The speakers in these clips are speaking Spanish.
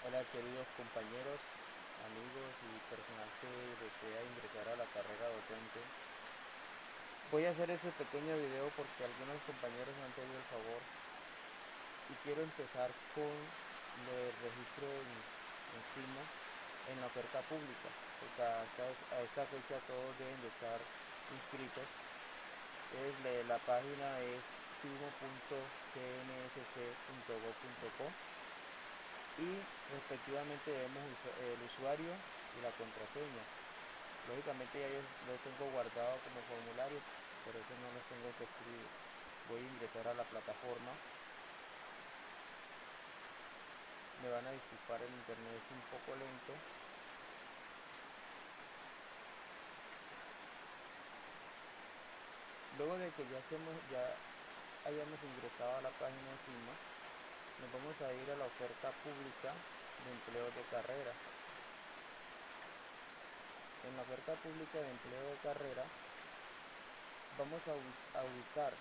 Hola queridos compañeros, amigos y personal que desea ingresar a la carrera docente. Voy a hacer ese pequeño video porque algunos compañeros me han pedido el favor y quiero empezar con lo del registro encima en la oferta pública, porque a esta fecha todos deben de estar inscritos. La página es simo.cnsc.gov.co y respectivamente debemos el usuario y la contraseña. Lógicamente ya yo lo tengo guardado como formulario, por eso no los tengo que escribir. Voy a ingresar a la plataforma. Me van a disculpar, el internet es un poco lento. Luego de que ya hayamos ingresado a la página encima, nos vamos a ir a la oferta pública de empleo de carrera. En la oferta pública de empleo de carrera vamos a ubicar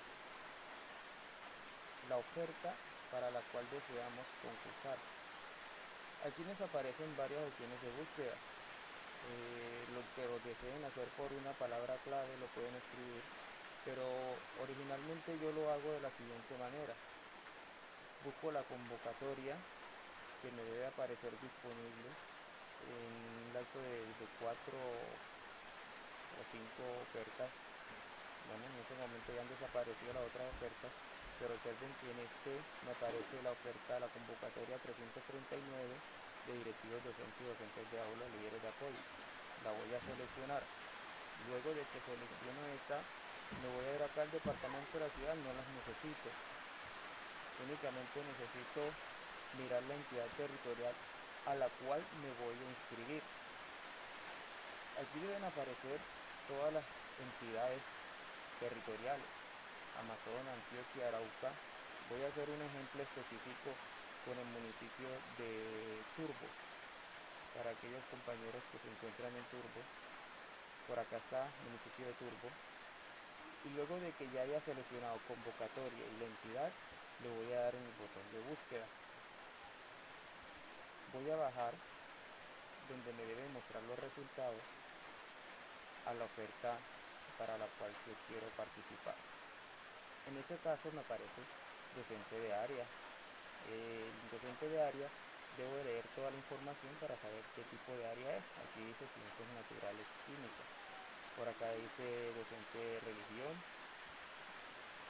la oferta para la cual deseamos concursar. Aquí nos aparecen varias opciones de búsqueda. Lo que lo deseen hacer por una palabra clave lo pueden escribir, pero originalmente yo lo hago de la siguiente manera. Busco la convocatoria que me debe aparecer disponible en un lapso de 4 o 5 ofertas. Bueno, en ese momento ya han desaparecido las otras ofertas, pero observen que en este me aparece la oferta, la convocatoria 339 de directivos docentes y docentes de aula, líderes de apoyo. La voy a seleccionar. Luego de que selecciono esta, me voy a ir acá al departamento de la ciudad, no las necesito. Únicamente necesito mirar la entidad territorial a la cual me voy a inscribir. Aquí deben aparecer todas las entidades territoriales: Amazonas, Antioquia, Arauca. Voy a hacer un ejemplo específico con el municipio de Turbo, para aquellos compañeros que se encuentran en Turbo. Por acá está el municipio de Turbo. Y luego de que ya haya seleccionado convocatoria y la entidad, le voy a dar en el botón de búsqueda. Voy a bajar donde me deben mostrar los resultados a la oferta para la cual yo quiero participar. En ese caso me aparece docente de área. El docente de área, debo leer toda la información para saber qué tipo de área es. Aquí dice ciencias naturales químicas. Por acá dice docente de religión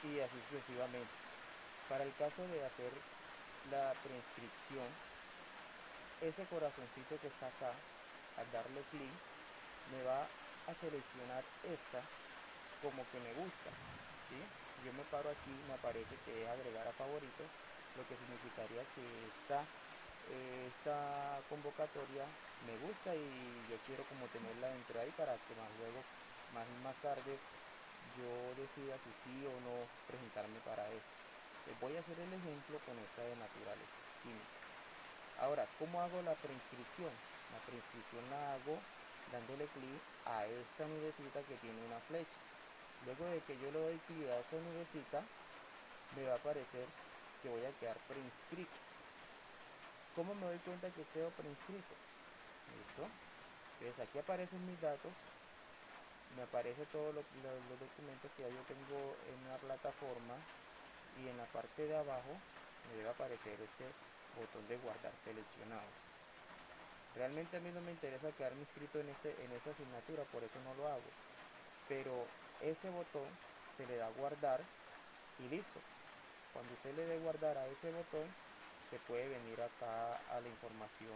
y así sucesivamente. Para el caso de hacer la preinscripción, ese corazoncito que está acá, al darle clic, me va a seleccionar esta como que me gusta, ¿sí? Si yo me paro aquí, me aparece que es agregar a favorito, lo que significaría que esta convocatoria me gusta y yo quiero como tenerla dentro de ahí para que más tarde, yo decida si sí o no presentarme para esto. Les voy a hacer el ejemplo con esta de naturales químicas. Ahora, ¿cómo hago la preinscripción? La preinscripción la hago dándole clic a esta nubecita que tiene una flecha. Luego de que yo le doy clic a esa nubecita, me va a aparecer que voy a quedar preinscrito. ¿Cómo me doy cuenta que quedo preinscrito? Listo. Entonces aquí aparecen mis datos, me aparece todos los documentos que ya yo tengo en la plataforma, y en la parte de abajo me debe aparecer ese botón de guardar seleccionados. Realmente a mí no me interesa quedarme inscrito en esta asignatura, por eso no lo hago. Pero ese botón se le da guardar y listo. Cuando usted le dé guardar a ese botón, se puede venir acá a la información,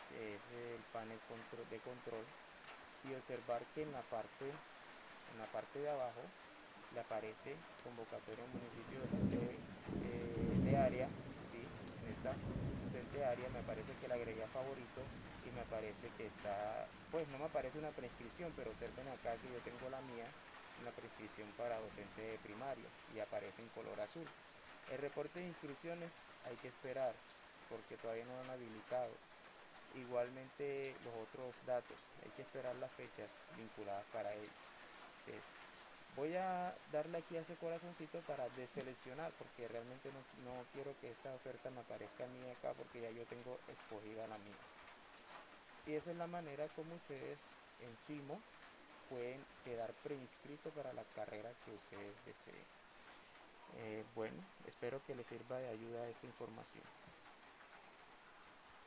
que es el panel de control, y observar que en la parte de abajo le aparece convocatoria en municipio de área, ¿sí? En esta docente área me aparece que la agregué a favorito y me aparece que está, pues no me aparece una prescripción, pero observen acá que yo tengo la mía, una prescripción para docente de primaria, y aparece en color azul. El reporte de inscripciones hay que esperar porque todavía no lo han habilitado. Igualmente los otros datos, hay que esperar las fechas vinculadas para ellos. Entonces, Voy a darle aquí a ese corazoncito para deseleccionar porque realmente no quiero que esta oferta me aparezca a mí acá porque ya yo tengo escogida la mía. Y esa es la manera como ustedes en Simo pueden quedar preinscritos para la carrera que ustedes deseen. Bueno, espero que les sirva de ayuda esta información.